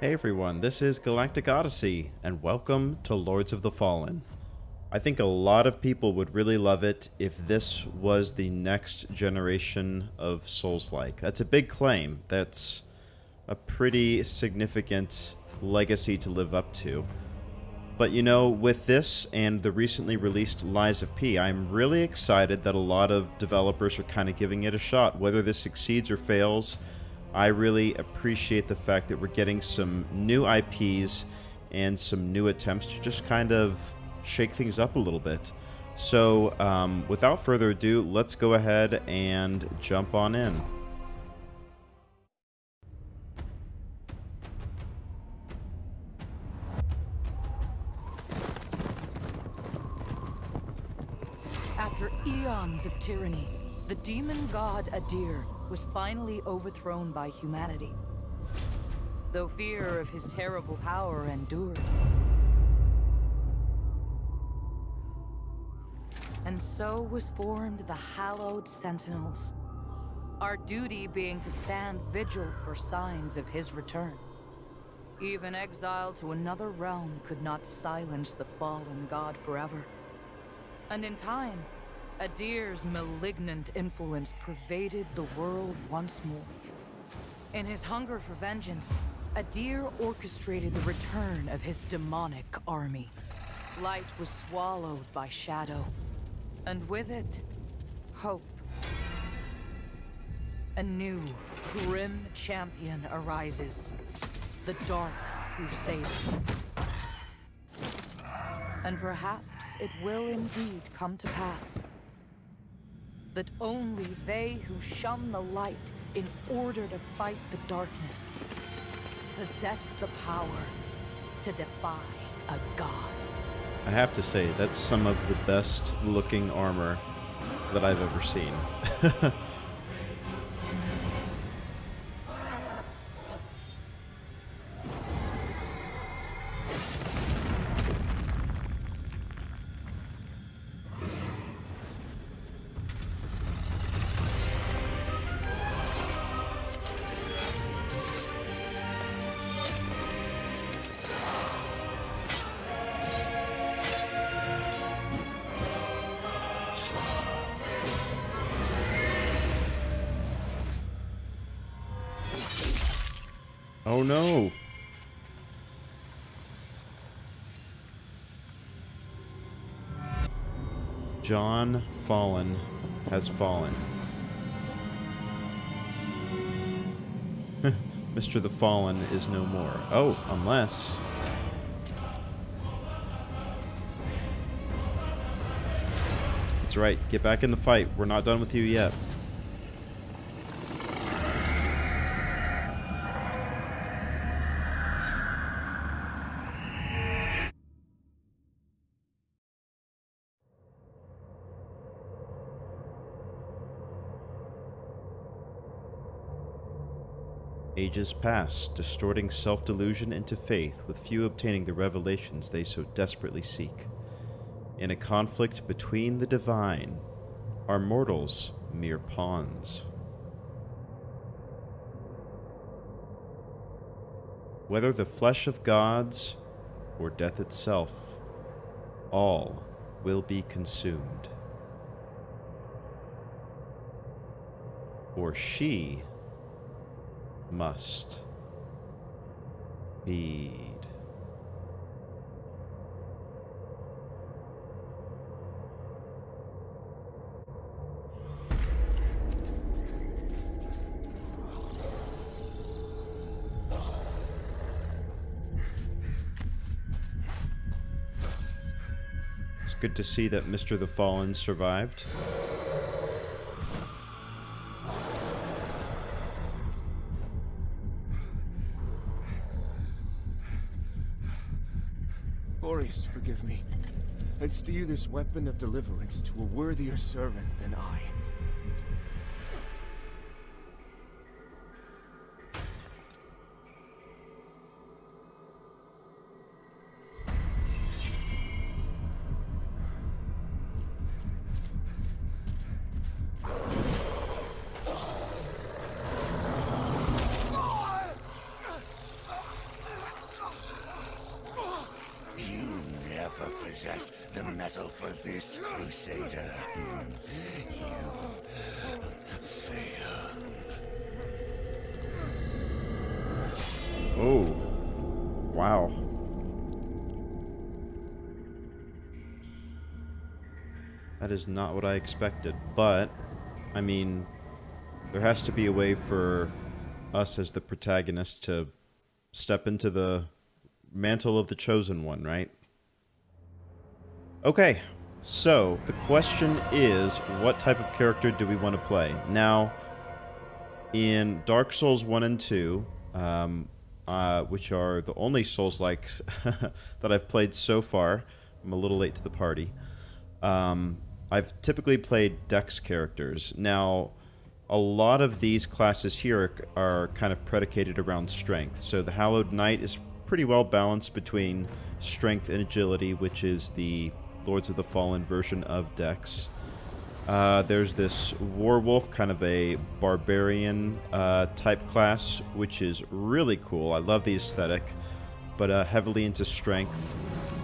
Hey everyone, this is Galactic Odyssey, and welcome to Lords of the Fallen. I think a lot of people would really love it if this was the next generation of Souls-like. That's a big claim. That's a pretty significant legacy to live up to. But you know, with this and the recently released Lies of P, I'm really excited that a lot of developers are kind of giving it a shot. Whether this succeeds or fails, I really appreciate the fact that we're getting some new IPs and some new attempts to just kind of shake things up a little bit. So, without further ado, let's go ahead and jump on in. After eons of tyranny, the demon god Adir was finally overthrown by humanity. Though fear of his terrible power endured. And so was formed the hallowed Sentinels, our duty being to stand vigil for signs of his return. Even exile to another realm could not silence the fallen god forever. And in time, Adir's malignant influence pervaded the world once more. In his hunger for vengeance, Adir orchestrated the return of his demonic army. Light was swallowed by shadow, and with it, hope. A new, grim champion arises, the Dark Crusader. And perhaps it will indeed come to pass that only they who shun the light in order to fight the darkness possess the power to defy a god. I have to say, that's some of the best looking armor that I've ever seen. Oh no! John Fallen has fallen. Mr. the Fallen is no more. Oh, unless... That's right, get back in the fight. We're not done with you yet. Ages pass, distorting self-delusion into faith, with few obtaining the revelations they so desperately seek. In a conflict between the divine, are mortals mere pawns? Whether the flesh of gods or death itself, all will be consumed. For she must feed. It's good to see that Mr. the Fallen survived. Forgive me. Let's do this weapon of deliverance to a worthier servant than I. possess the metal for this, Crusader. You failed. Oh. Wow. That is not what I expected, but, I mean, there has to be a way for us as the protagonist to step into the mantle of the Chosen One, right? Okay, so the question is, what type of character do we want to play? Now, in Dark Souls 1 and 2, which are the only Souls-likes that I've played so far, I'm a little late to the party, I've typically played Dex characters. Now, a lot of these classes here are kind of predicated around strength. So the Hallowed Knight is pretty well balanced between strength and agility, which is the Lords of the Fallen version of Dex. There's this Warwolf, kind of a barbarian type class, which is really cool. I love the aesthetic, but heavily into strength.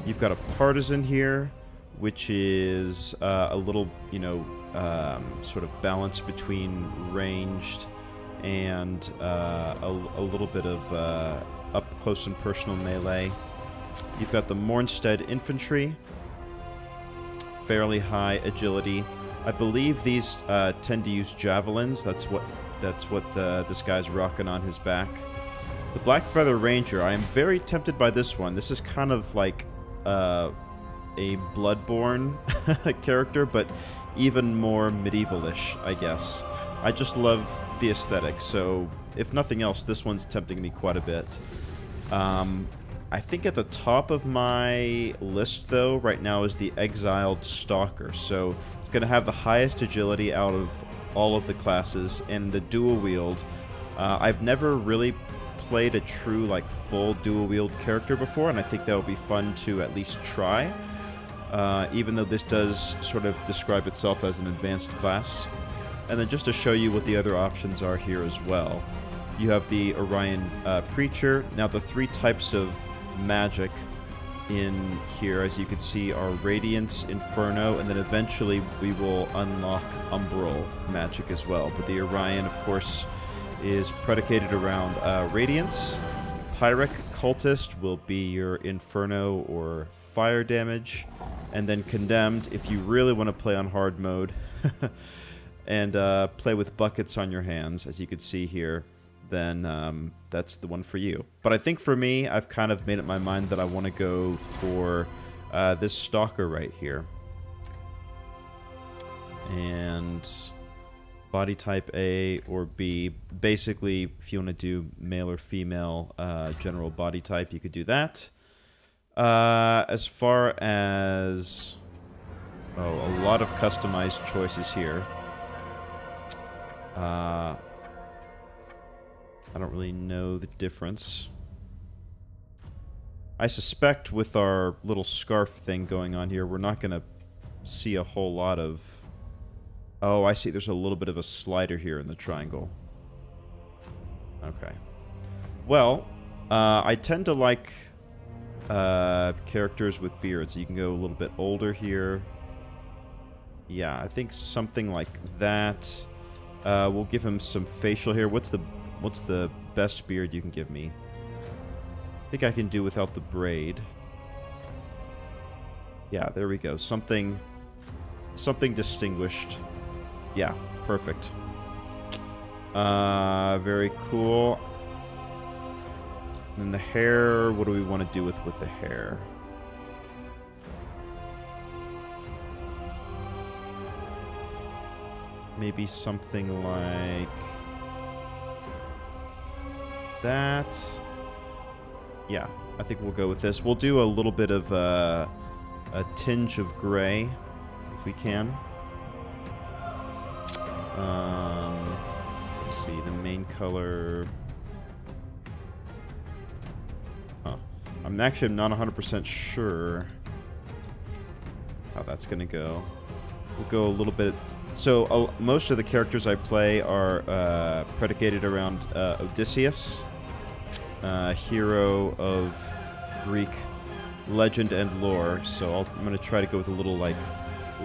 You've got a Partisan here, which is a little, you know, sort of balance between ranged and a little bit of up close and personal melee. You've got the Mornstead Infantry, fairly high agility. I believe these tend to use javelins. That's what this guy's rocking on his back. The Blackfeather Ranger. I am very tempted by this one. This is kind of like a Bloodborne character, but even more medievalish, I guess. I just love the aesthetic, so if nothing else, this one's tempting me quite a bit. I think at the top of my list, though, right now is the Exiled Stalker. So it's going to have the highest agility out of all of the classes, and the dual wield. I've never really played a true, like, full dual wield character before, and I think that would be fun to at least try. Even though this does sort of describe itself as an advanced class. And then just to show you what the other options are here as well. You have the Orion Preacher. Now the three types of magic in here, as you can see, are Radiance, Inferno, and then eventually we will unlock Umbral magic as well. But the Orion, of course, is predicated around Radiance. Pyrrhic Cultist will be your Inferno or fire damage. And then Condemned, if you really want to play on hard mode, and play with buckets on your hands, as you can see here, then that's the one for you. But I think for me, I've kind of made up my mind that I want to go for this Stalker right here. And body type A or B. Basically, if you want to do male or female general body type, you could do that. As far as... oh, a lot of customized choices here. I don't really know the difference. I suspect with our little scarf thing going on here, we're not going to see a whole lot of... oh, I see. There's a little bit of a slider here in the triangle. Okay. Well, I tend to like characters with beards. You can go a little bit older here. Yeah, I think something like that. We'll give him some facial hair. What's the best beard you can give me? I think I can do without the braid. Yeah, there we go. Something distinguished. Yeah, perfect. Very cool. And then the hair, what do we want to do with the hair? Maybe something like that. Yeah, I think we'll go with this. We'll do a little bit of a tinge of gray, if we can. Let's see, the main color... huh. I'm not 100% sure how that's going to go. We'll go a little bit... so most of the characters I play are predicated around Odysseus, hero of Greek legend and lore, so I'm going to try to go with a little, like,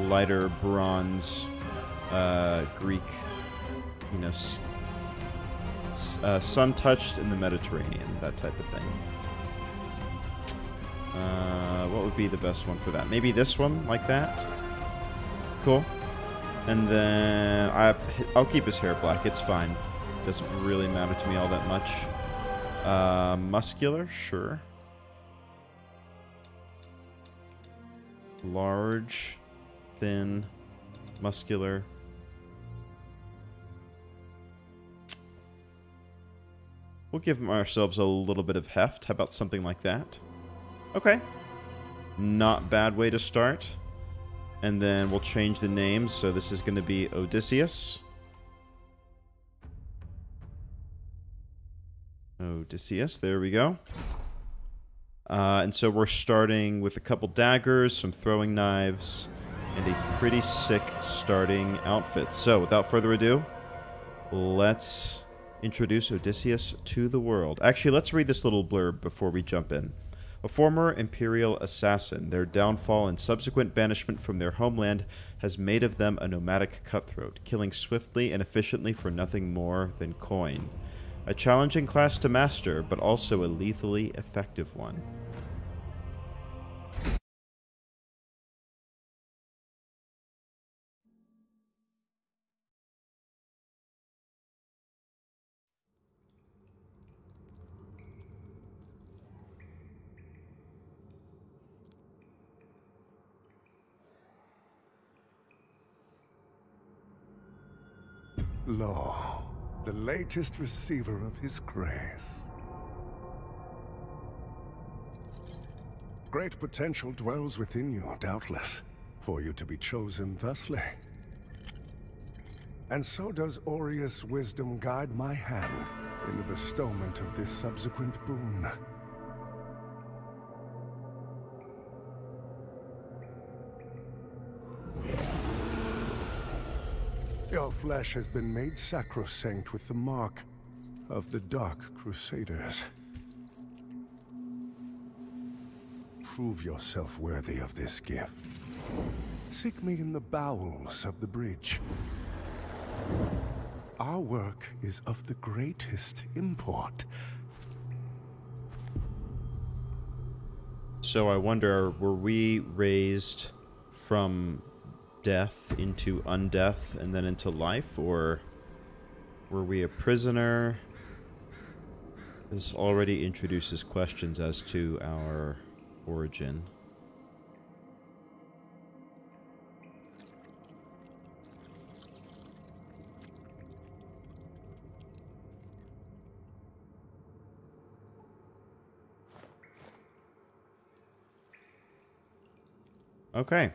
lighter bronze Greek, you know, sun-touched in the Mediterranean, that type of thing. What would be the best one for that? Maybe this one, like that? Cool. And then I'll keep his hair black, it's fine. Doesn't really matter to me all that much. Muscular, sure. Large, thin, muscular. We'll give ourselves a little bit of heft. How about something like that? Okay. Not bad way to start. And then we'll change the name. So this is going to be Odysseus. Odysseus, there we go. And so we're starting with a couple daggers, some throwing knives, and a pretty sick starting outfit. So without further ado, let's introduce Odysseus to the world. Actually, let's read this little blurb before we jump in. A former imperial assassin, their downfall and subsequent banishment from their homeland has made of them a nomadic cutthroat, killing swiftly and efficiently for nothing more than coin. A challenging class to master, but also a lethally effective one. Lo, the latest receiver of his grace. Great potential dwells within you, doubtless, for you to be chosen thusly. And so does Aureus' wisdom guide my hand in the bestowment of this subsequent boon. Your flesh has been made sacrosanct with the mark of the Dark Crusaders. Prove yourself worthy of this gift. Seek me in the bowels of the bridge. Our work is of the greatest import. So I wonder, were we raised from death into undeath and then into life, or were we a prisoner? This already introduces questions as to our origin. Okay.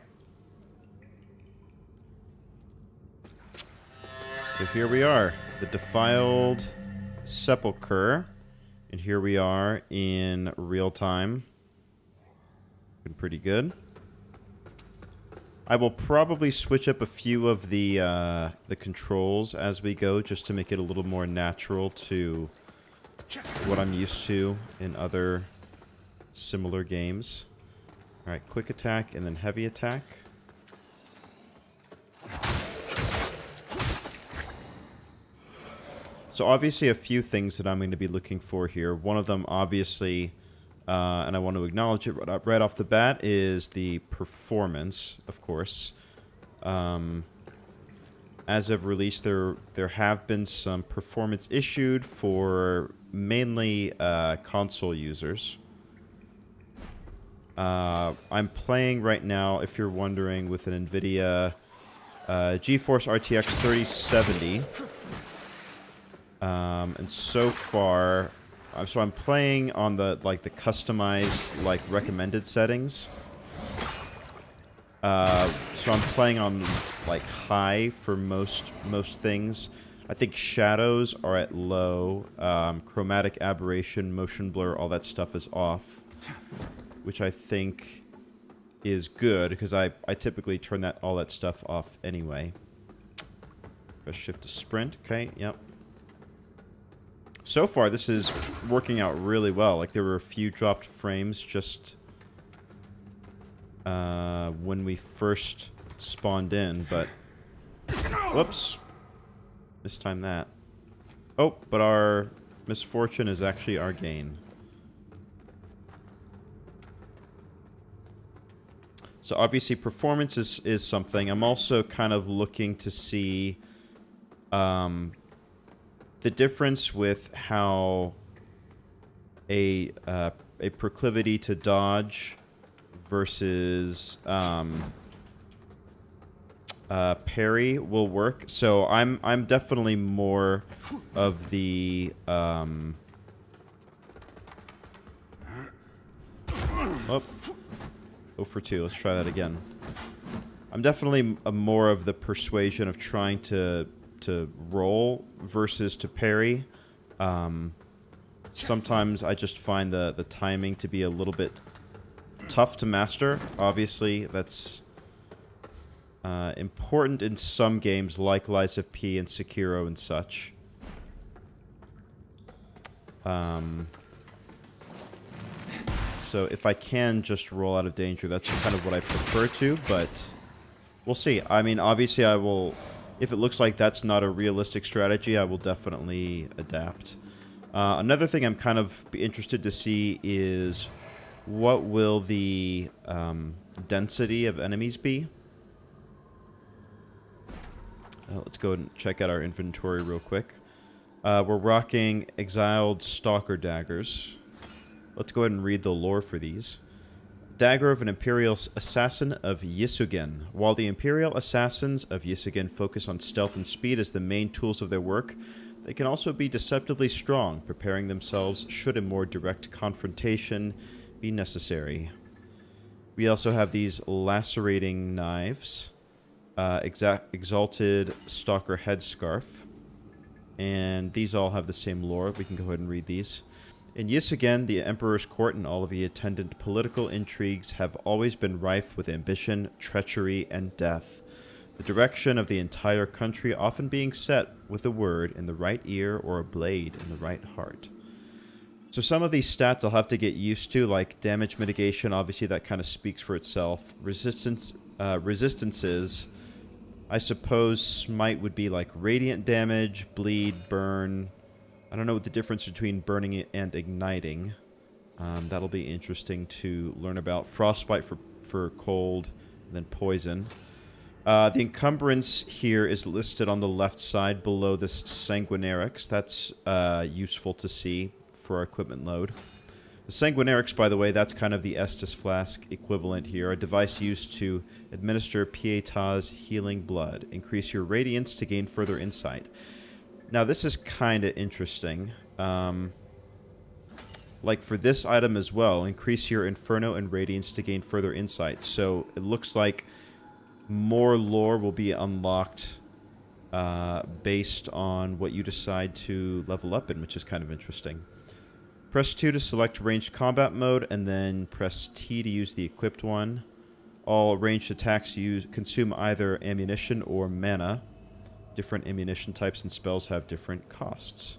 So here we are, the Defiled Sepulchre, and here we are in real time. Been pretty good. I will probably switch up a few of the controls as we go, just to make it a little more natural to what I'm used to in other similar games. All right, quick attack and then heavy attack. So obviously a few things that I'm going to be looking for here. One of them, obviously, and I want to acknowledge it right off the bat, is the performance, of course. As of release, there have been some performance issued for mainly console users. I'm playing right now, if you're wondering, with an NVIDIA GeForce RTX 3070. And so far, so I'm playing on the customized recommended settings. So I'm playing on high for most things. I think shadows are at low. Chromatic aberration, motion blur, all that stuff is off, which I think is good because I typically turn all that stuff off anyway. Press shift to sprint. Okay, yep. So far, this is working out really well. Like, there were a few dropped frames just when we first spawned in, but... Whoops. Mistimed that. Oh, but our misfortune is actually our gain. So obviously performance is something. I'm also kind of looking to see the difference with how a proclivity to dodge versus parry will work. So I'm definitely more of the oh. 0 for 2. Let's try that again. I'm definitely more of the persuasion of trying to roll versus to parry. Sometimes I just find the timing to be a little bit tough to master. Obviously, that's important in some games like Lies of P and Sekiro and such. So if I can just roll out of danger, that's kind of what I prefer to, but we'll see. I mean, obviously I will... If it looks like that's not a realistic strategy, I will definitely adapt. Another thing I'm kind of interested to see is what will the density of enemies be? Let's go and check out our inventory real quick. We're rocking Exiled Stalker daggers. Let's go ahead and read the lore for these. Dagger of an Imperial Assassin of Yisugen. While the Imperial Assassins of Yisugen focus on stealth and speed as the main tools of their work, they can also be deceptively strong, preparing themselves should a more direct confrontation be necessary. We also have these lacerating knives. Exalted Stalker headscarf. And these all have the same lore. We can go ahead and read these. In Yisugen, the Emperor's court and all of the attendant political intrigues have always been rife with ambition, treachery, and death. The direction of the entire country often being set with a word in the right ear or a blade in the right heart. So some of these stats I'll have to get used to, like damage mitigation. Obviously, that kind of speaks for itself. Resistances, I suppose smite would be like radiant damage, bleed, burn. I don't know what the difference between burning and igniting. That'll be interesting to learn about. Frostbite for cold, and then poison. The encumbrance here is listed on the left side below this sanguinarix. That's useful to see for our equipment load. The sanguinarix, by the way, that's kind of the Estus flask equivalent here. A device used to administer Pietas healing blood. Increase your radiance to gain further insight. Now, this is kind of interesting. Like for this item as well, increase your Inferno and Radiance to gain further insight. So it looks like more lore will be unlocked based on what you decide to level up in, which is kind of interesting. Press 2 to select ranged combat mode, and then press T to use the equipped one. All ranged attacks consume either ammunition or mana. Different ammunition types and spells have different costs.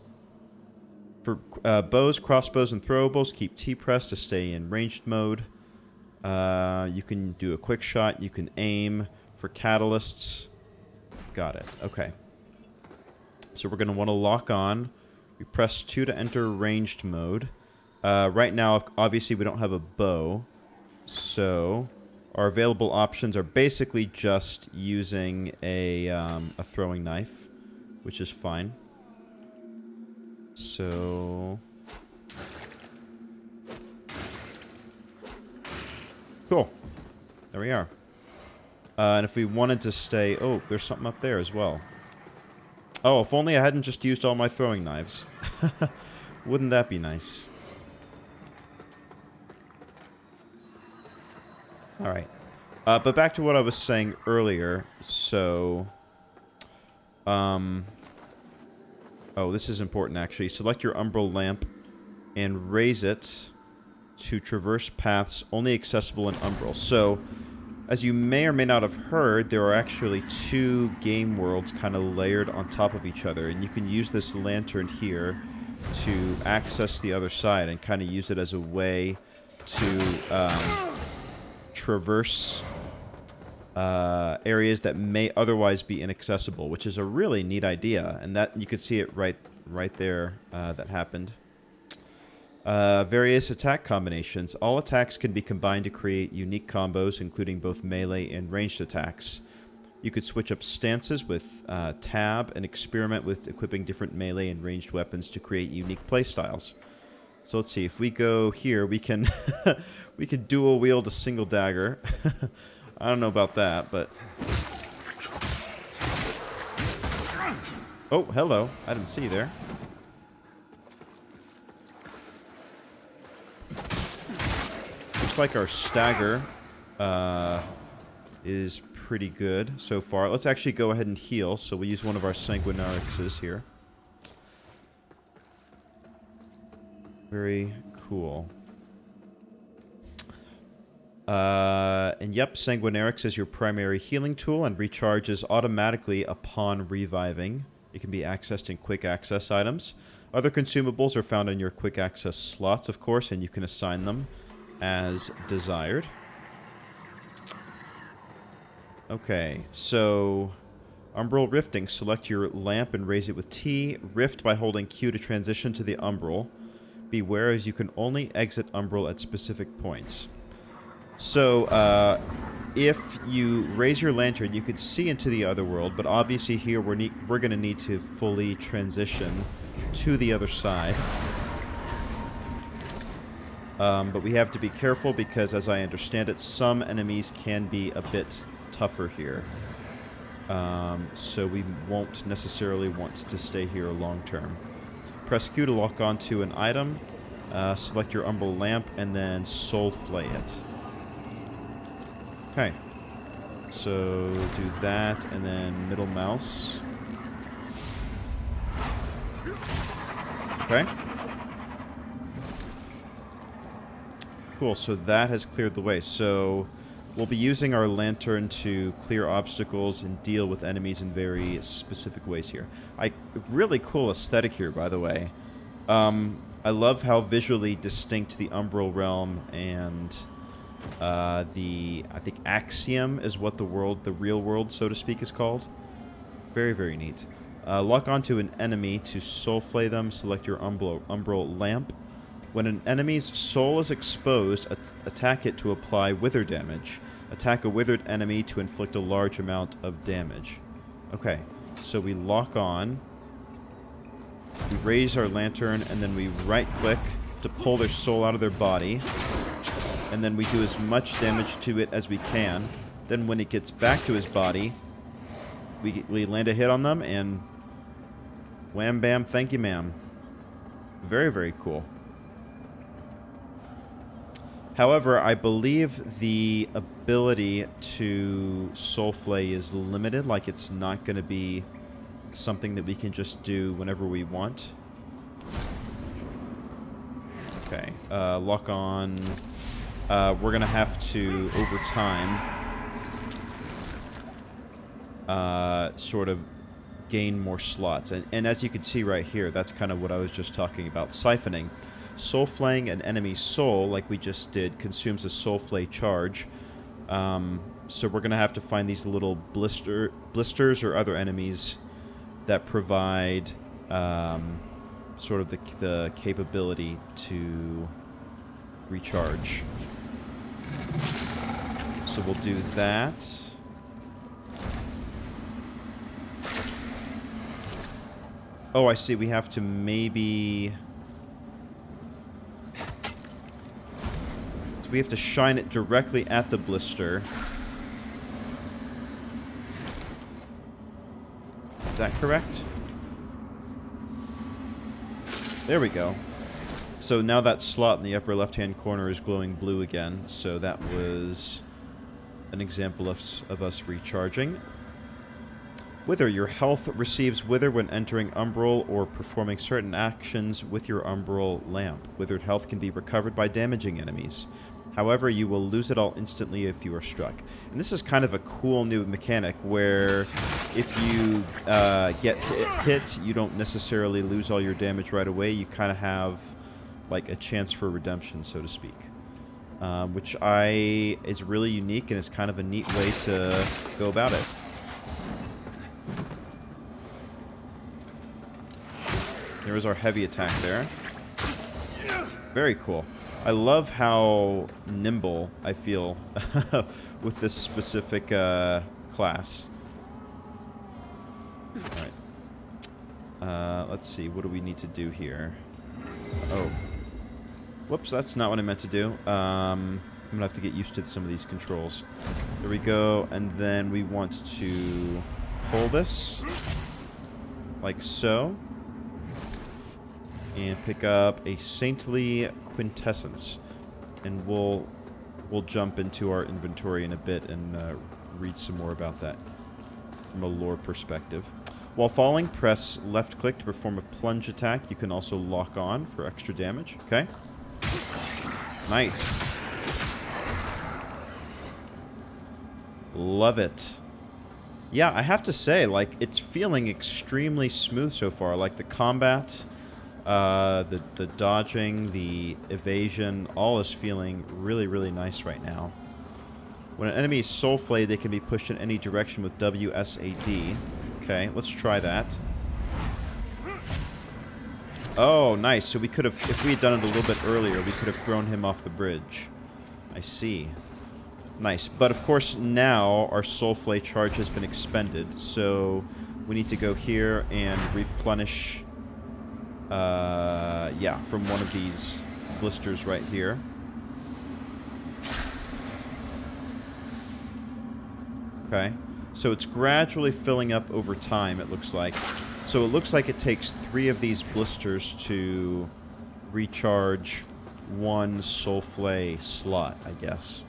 For bows, crossbows, and throwables, keep T pressed to stay in ranged mode. You can do a quick shot. You can aim. For catalysts, got it. Okay. So we're going to want to lock on. We press 2 to enter ranged mode. Right now, obviously, we don't have a bow. So our available options are basically just using a throwing knife, which is fine. So cool. There we are. And if we wanted to stay... Oh, there's something up there as well. Oh, if only I hadn't just used all my throwing knives. Wouldn't that be nice? Alright. But back to what I was saying earlier. So... Oh, this is important, actually. Select your Umbral lamp and raise it to traverse paths only accessible in Umbral. So... As you may or may not have heard, there are actually 2 game worlds kind of layered on top of each other, and you can use this lantern here to access the other side and kind of use it as a way to traverse areas that may otherwise be inaccessible, which is a really neat idea. And that you could see it right there that happened. Various attack combinations. All attacks can be combined to create unique combos, including both melee and ranged attacks. You could switch up stances with tab and experiment with equipping different melee and ranged weapons to create unique playstyles. So let's see, if we go here, we can we could dual wield a single dagger. I don't know about that, but... Oh, hello. I didn't see you there. Looks like our stagger is pretty good so far. Let's actually go ahead and heal. So we use one of our sanguinarixes here. Very cool. And yep, Sanguinarix is your primary healing tool and recharges automatically upon reviving. It can be accessed in quick access items. Other consumables are found in your quick access slots, of course, and you can assign them as desired. Okay, so Umbral Rifting. Select your lamp and raise it with T. Rift by holding Q to transition to the Umbral. Beware, as you can only exit Umbral at specific points. So, if you raise your lantern, you could see into the other world, but obviously here we're going to need to fully transition to the other side. But we have to be careful because, as I understand it, some enemies can be a bit tougher here. So we won't necessarily want to stay here long term. Press Q to lock onto an item, select your Umbral Lamp, and then soul flay it. Okay. So do that, and then middle mouse. Okay. Cool, so that has cleared the way. So we'll be using our lantern to clear obstacles and deal with enemies in very specific ways here. Really cool aesthetic here, by the way. I love how visually distinct the Umbral Realm and I think Axiom is what the real world, so to speak, is called. Very, very neat. Lock onto an enemy to soul flay them. Select your Umbral Lamp. When an enemy's soul is exposed, attack it to apply wither damage. Attack a withered enemy to inflict a large amount of damage. Okay, so we lock on. We raise our lantern, and then we right-click to pull their soul out of their body. And then we do as much damage to it as we can. Then when it gets back to his body, we land a hit on them, and wham bam, thank you ma'am. Very, very cool. However, I believe the ability to soul flay is limited, like it's not going to be something that we can just do whenever we want. Okay, lock on. We're going to have to, over time, sort of gain more slots. And as you can see right here, that's kind of what I was just talking about, siphoning. Soul flaying an enemy's soul, like we just did, consumes a soul flay charge. So we're going to have to find these little blisters or other enemies that provide sort of the capability to recharge. So we'll do that. Oh, I see. We have to maybe... So we have to shine it directly at the blister. Is that correct? There we go. So now that slot in the upper left-hand corner is glowing blue again. So that was an example of us recharging. Wither. Your health receives Wither when entering Umbral or performing certain actions with your Umbral Lamp. Withered health can be recovered by damaging enemies. However, you will lose it all instantly if you are struck. And this is kind of a cool new mechanic where if you get hit, you don't necessarily lose all your damage right away. You kind of have like a chance for redemption, so to speak. which is really unique and is kind of a neat way to go about it. There is our heavy attack there. Very cool. I love how nimble I feel with this specific class. Alright. Let's see. What do we need to do here? Oh. Whoops, that's not what I meant to do. I'm going to have to get used to some of these controls. There we go. And then we want to pull this. Like so. And pick up a Saintly Quintessence. And we'll jump into our inventory in a bit and read some more about that from a lore perspective. While falling, press left click to perform a plunge attack. You can also lock on for extra damage. Okay. Nice. Love it. Yeah, I have to say, like, it's feeling extremely smooth so far. Like, the combat, the dodging, the evasion, all is feeling really, really nice right now. When an enemy is soul flayed, they can be pushed in any direction with WSAD. Okay, let's try that. Oh, nice. So we could have, if we had done it a little bit earlier, we could have thrown him off the bridge. I see. Nice. But of course, now our soul flay charge has been expended, so we need to go here and replenish, yeah, from one of these blisters right here. Okay. So it's gradually filling up over time, it looks like. So it looks like it takes 3 of these blisters to recharge 1 soul flay slot, I guess.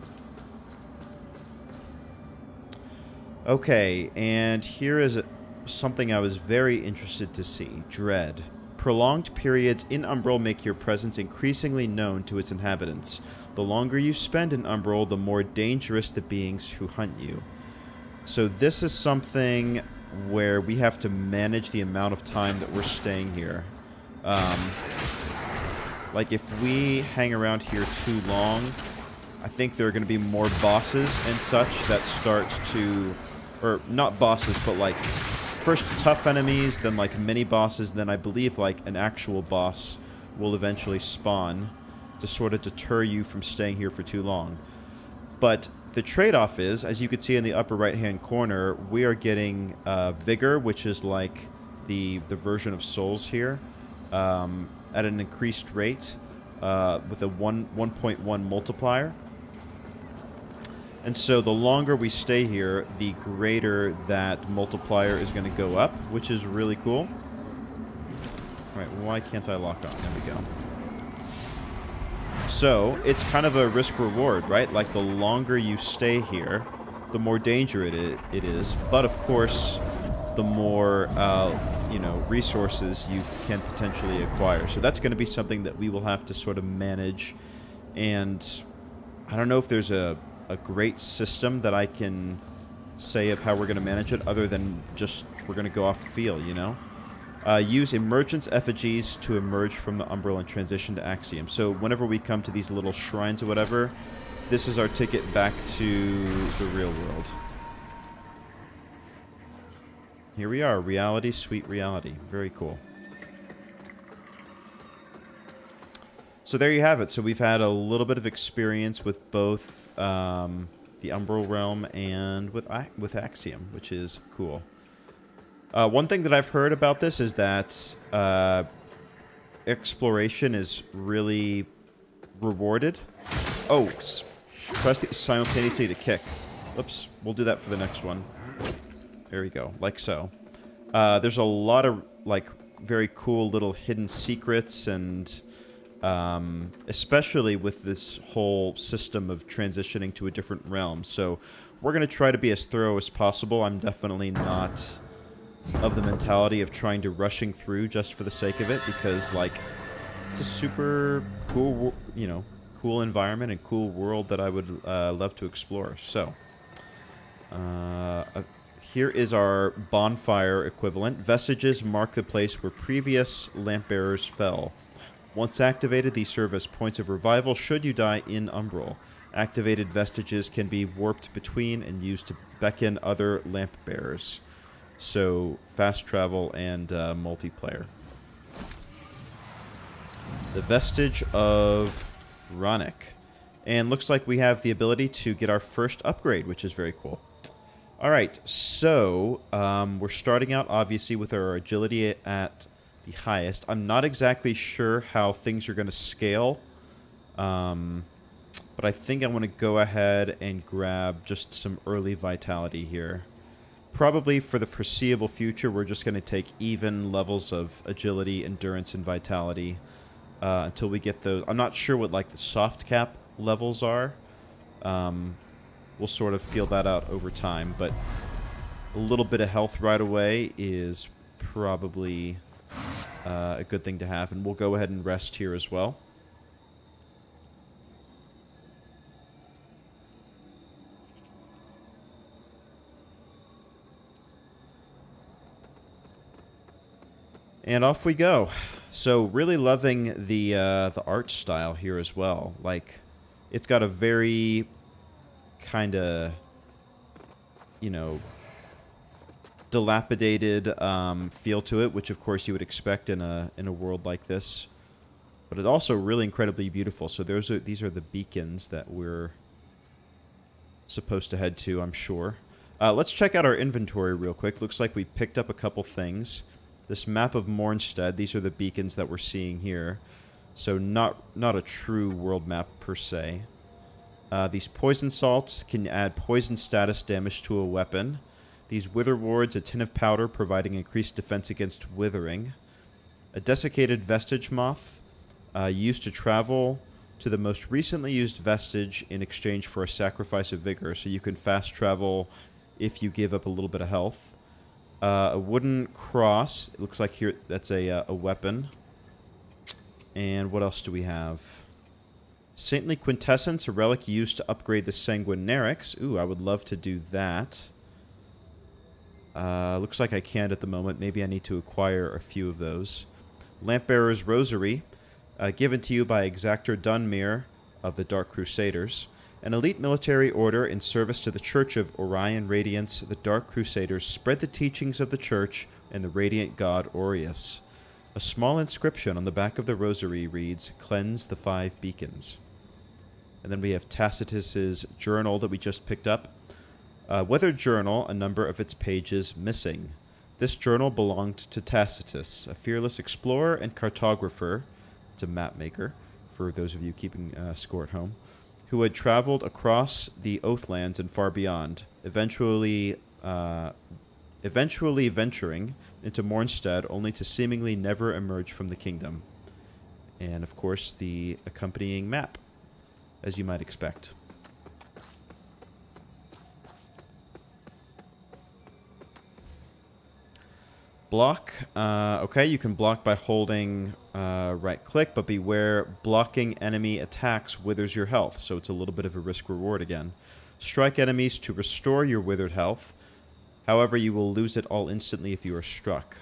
Okay, and here is something I was very interested to see. Dread. Prolonged periods in Umbral make your presence increasingly known to its inhabitants. The longer you spend in Umbral, the more dangerous the beings who hunt you. So this is something where we have to manage the amount of time that we're staying here. Like, if we hang around here too long, I think there are going to be more bosses and such that start to... Or, not bosses, but, like, first tough enemies, then, like, mini-bosses, then I believe, like, an actual boss will eventually spawn to sort of deter you from staying here for too long. But the trade-off is, as you can see in the upper right-hand corner, we are getting Vigor, which is like the version of Souls here, at an increased rate with a 1.1 multiplier. And so the longer we stay here, the greater that multiplier is going to go up, which is really cool. All right, why can't I lock on? There we go. So, it's kind of a risk-reward, right? Like, the longer you stay here, the more danger it is. But, of course, the more, you know, resources you can potentially acquire. So that's going to be something that we will have to sort of manage. And I don't know if there's a great system that I can say of how we're going to manage it, other than just we're going to go off field, you know? Use Emergence effigies to emerge from the Umbral and transition to Axiom. So whenever we come to these little shrines or whatever, this is our ticket back to the real world. Here we are. Reality, sweet reality. Very cool. So there you have it. So we've had a little bit of experience with both the Umbral Realm and with Axiom, which is cool. One thing that I've heard about this is that exploration is really rewarded. Oh, press simultaneously to kick. Oops, we'll do that for the next one. There we go, like so. There's a lot of, like, very cool little hidden secrets, and especially with this whole system of transitioning to a different realm. So we're going to try to be as thorough as possible. I'm definitely not of the mentality of trying to rushing through just for the sake of it, because, like, it's a super cool, you know, cool environment and cool world that I would love to explore. So here is our bonfire equivalent. Vestiges mark the place where previous lamp bearers fell. Once activated, these serve as points of revival should you die in Umbral. Activated vestiges can be warped between and used to beckon other lamp bearers. So, fast travel and multiplayer. The Vestige of Ronick. And looks like we have the ability to get our first upgrade, which is very cool. Alright, so we're starting out obviously with our agility at the highest. I'm not exactly sure how things are going to scale. But I think I want to go ahead and grab just some early vitality here. Probably for the foreseeable future, we're just going to take even levels of agility, endurance, and vitality until we get those. I'm not sure what like the soft cap levels are. We'll sort of feel that out over time, but a little bit of health right away is probably a good thing to have, and we'll go ahead and rest here as well. And off we go. So really loving the art style here as well. Like, it's got a very kind of, you know, dilapidated feel to it, which of course you would expect in a world like this. But it's also really incredibly beautiful. So these are the beacons that we're supposed to head to, I'm sure. Let's check out our inventory real quick. Looks like we picked up a couple things. This map of Mornstead, these are the beacons that we're seeing here. So not a true world map per se. These poison salts can add poison status damage to a weapon. These wither wards, a tin of powder providing increased defense against withering. A desiccated vestige moth used to travel to the most recently used vestige in exchange for a sacrifice of vigor. So you can fast travel if you give up a little bit of health. A wooden cross. It looks like here that's a weapon. And what else do we have? Saintly Quintessence, a relic used to upgrade the Sanguinarix. Ooh, I would love to do that. Looks like I can't at the moment. Maybe I need to acquire a few of those. Lampbearer's Rosary, given to you by Exactor Dunmere of the Dark Crusaders. An elite military order in service to the Church of Orion Radiance, the Dark Crusaders spread the teachings of the Church and the radiant god Aureus. A small inscription on the back of the rosary reads, "Cleanse the 5 beacons." And then we have Tacitus's journal that we just picked up. Weathered journal, a number of its pages missing. This journal belonged to Tacitus, a fearless explorer and cartographer. It's a map maker, for those of you keeping score at home, who had traveled across the Oathlands and far beyond, eventually venturing into Mornstead only to seemingly never emerge from the kingdom. And, of course, the accompanying map, as you might expect. Block. Okay, you can block by holding right-click, but beware, blocking enemy attacks withers your health, so it's a little bit of a risk-reward again. Strike enemies to restore your withered health. However, you will lose it all instantly if you are struck.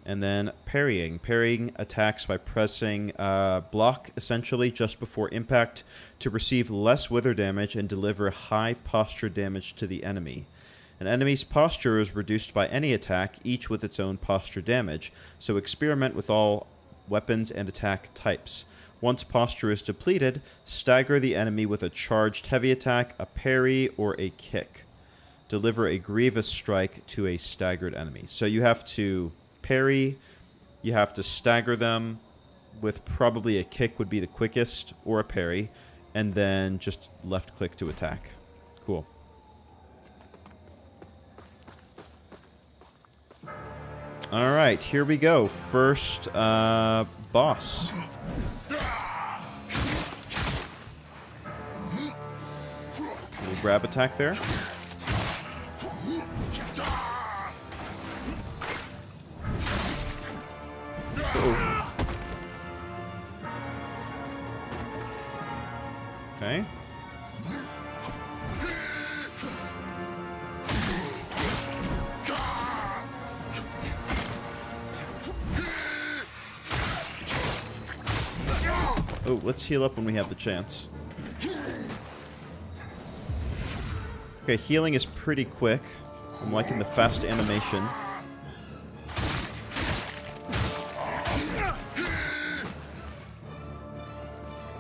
And then parrying. Parrying attacks by pressing block, essentially, just before impact to receive less wither damage and deliver high posture damage to the enemy. An enemy's posture is reduced by any attack, each with its own posture damage, so experiment with all weapons and attack types. Once posture is depleted, stagger the enemy with a charged heavy attack, a parry, or a kick. Deliver a grievous strike to a staggered enemy. So you have to parry, you have to stagger them with probably a kick would be the quickest, or a parry, and then just left click to attack. Cool. Alright, here we go. First boss. Little grab attack there. Uh-oh. Okay. Oh, let's heal up when we have the chance. Okay, healing is pretty quick. I'm liking the fast animation.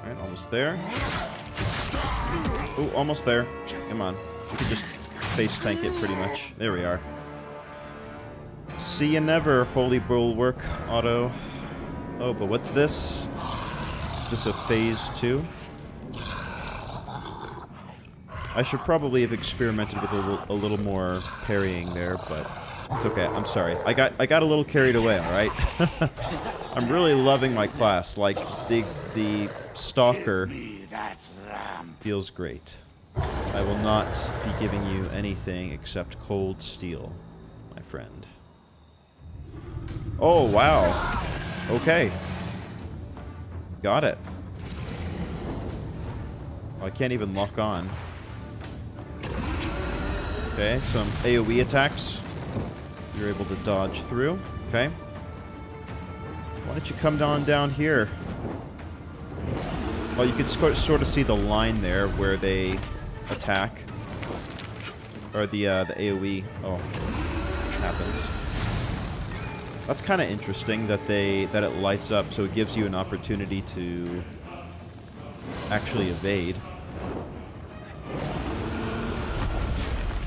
Alright, almost there. Oh, almost there. Come on. We can just face tank it pretty much. There we are. See you never, holy bulwark, Otto. Oh, but what's this? Is this a phase 2? I should probably have experimented with a little more parrying there, but it's okay. I'm sorry. I got a little carried away, alright? I'm really loving my class. Like, the Stalker feels great. I will not be giving you anything except cold steel, my friend. Oh, wow. Okay. Got it. Oh, I can't even lock on. Okay, some AoE attacks. You're able to dodge through. Okay. Why don't you come down here? Well, you can sort of see the line there where they attack. Or the AoE. Oh, happens. That's kind of interesting that it lights up, so it gives you an opportunity to actually evade.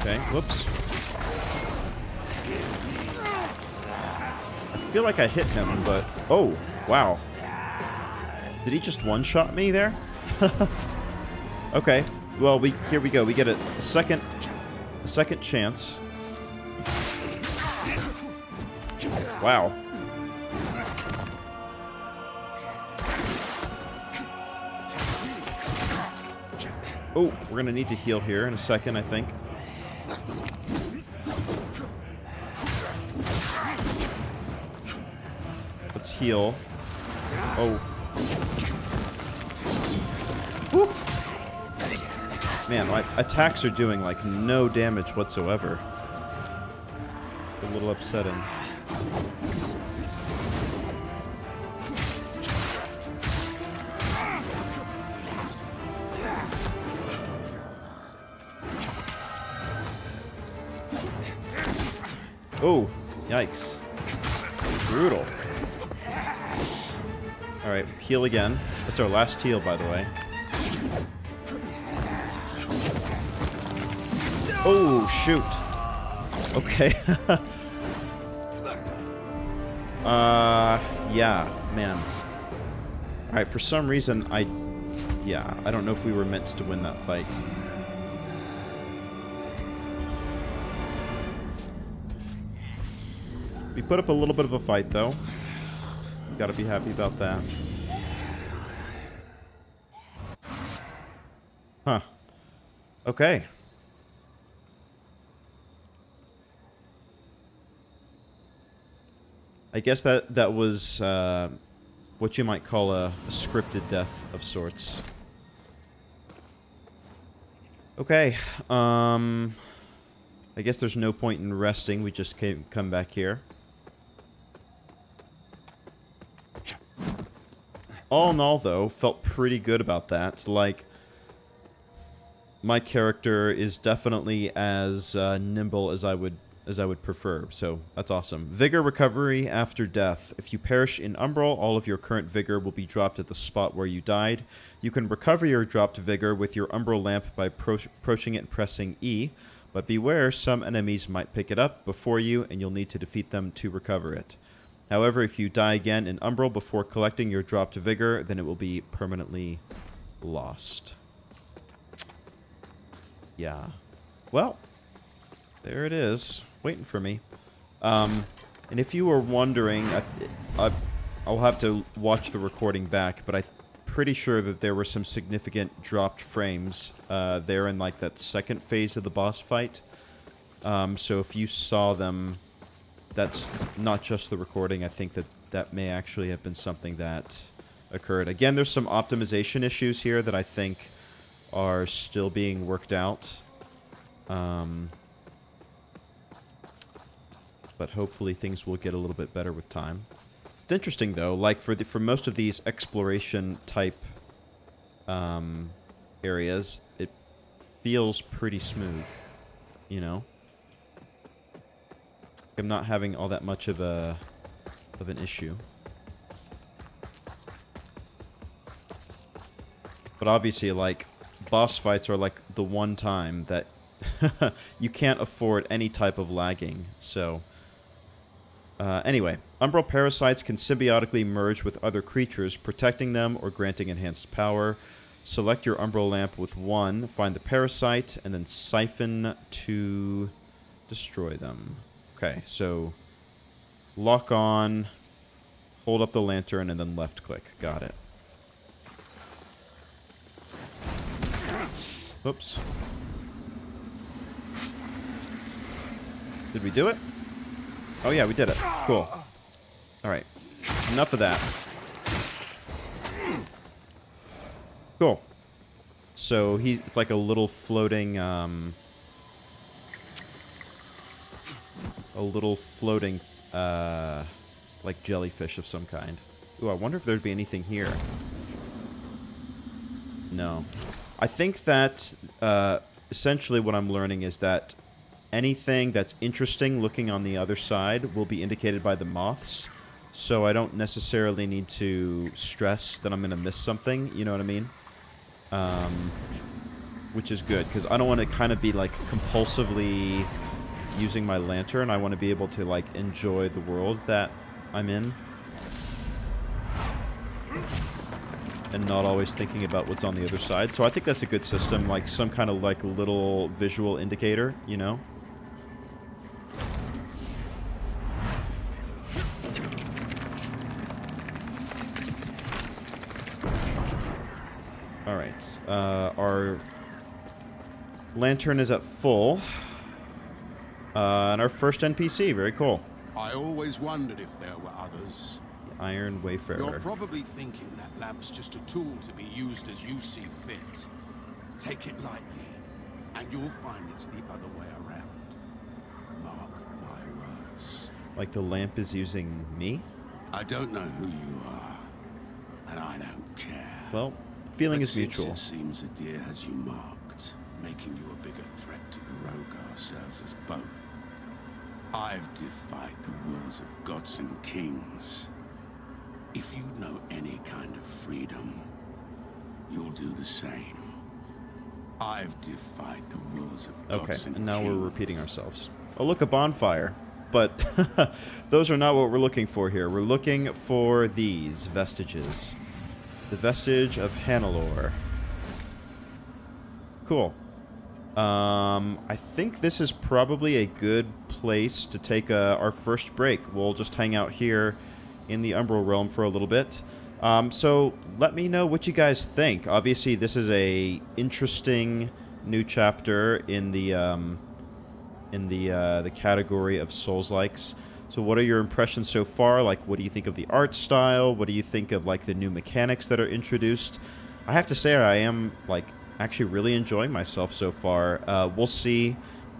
Okay, whoops. I feel like I hit him, but... Oh, wow. Did he just one-shot me there? Okay, well, here we go. We get a second chance. Wow. Oh, we're gonna need to heal here in a second, I think. Let's heal. Oh. Woo. Man, my attacks are doing, like, no damage whatsoever. A little upsetting. Oh, yikes. Brutal. Alright, heal again. That's our last heal, by the way. Oh, shoot. Okay. Yeah, man. Alright, for some reason, I don't know if we were meant to win that fight. We put up a little bit of a fight, though. Gotta be happy about that. Huh. Okay. I guess that was what you might call a scripted death of sorts. Okay. I guess there's no point in resting. We just come back here. All in all, though, felt pretty good about that. Like, my character is definitely as nimble as I would prefer, so that's awesome. Vigor recovery after death. If you perish in Umbral, all of your current vigor will be dropped at the spot where you died. You can recover your dropped vigor with your Umbral lamp by approaching it and pressing E, but beware, some enemies might pick it up before you, and you'll need to defeat them to recover it. However, if you die again in Umbral before collecting your dropped vigor, then it will be permanently lost. Yeah. Well, there it is, waiting for me. And if you were wondering, I'll have to watch the recording back, but I'm pretty sure that there were some significant dropped frames there in like that second phase of the boss fight. So if you saw them, that's not just the recording. I think that may actually have been something that occurred. Again, there's some optimization issues here that I think are still being worked out. But hopefully things will get a little bit better with time. It's interesting though, like for most of these exploration type areas, it feels pretty smooth, you know? I'm not having all that much of an issue. But obviously, like, boss fights are like the one time that you can't afford any type of lagging, so... anyway, Umbral parasites can symbiotically merge with other creatures, protecting them or granting enhanced power. Select your Umbral lamp with 1, find the parasite, and then siphon to destroy them. Okay, so lock on, hold up the lantern, and then left click. Got it. Oops. Did we do it? Oh yeah, we did it. Cool. Alright. Enough of that. Cool. So it's like a little floating, like jellyfish of some kind. Ooh, I wonder if there'd be anything here. No. I think that, essentially what I'm learning is that anything that's interesting looking on the other side will be indicated by the moths, so I don't necessarily need to stress that I'm going to miss something, you know what I mean? Which is good, because I don't want to kind of be, like, compulsively using my lantern. I want to be able to, like, enjoy the world that I'm in. And not always thinking about what's on the other side. So I think that's a good system, like some kind of, like, little visual indicator, you know? Alright, our lantern is at full. And our first NPC, very cool. I always wondered if there were others. The Iron Wayfarer. You're probably thinking that lamp's just a tool to be used as you see fit. Take it lightly, and you'll find it's the other way around. Mark my words. Like the lamp is using me? I don't know who you are, and I don't care. Well, feeling is since mutual. It seems Adir has you marked, making you a bigger threat to the Rogar serves us both. I've defied the wills of gods and kings. If you know any kind of freedom, you'll do the same. I've defied the wills of gods and now kings. we're repeating ourselves. Oh, look, a bonfire. But those are not what we're looking for here. We're looking for these vestiges. The vestige of Hannelore. Cool. I think this is probably a good place to take our first break. We'll just hang out here in the Umbral Realm for a little bit. So let me know what you guys think. Obviously, this is a interesting new chapter in the category of Souls-likes. So what are your impressions so far? Like, what do you think of the art style? What do you think of, like, the new mechanics that are introduced? I have to say I am, like, actually really enjoying myself so far. We'll see,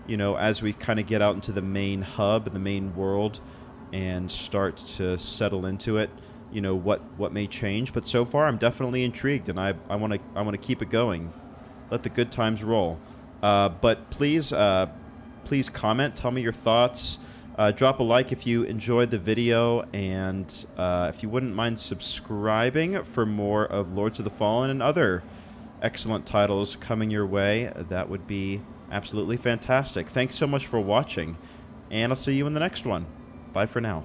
you know, as we kind of get out into the main hub and the main world and start to settle into it, you know, what may change. But so far, I'm definitely intrigued, and I want to keep it going. Let the good times roll. But please comment, tell me your thoughts. Drop a like if you enjoyed the video, and if you wouldn't mind subscribing for more of Lords of the Fallen and other excellent titles coming your way, that would be absolutely fantastic. Thanks so much for watching, and I'll see you in the next one. Bye for now.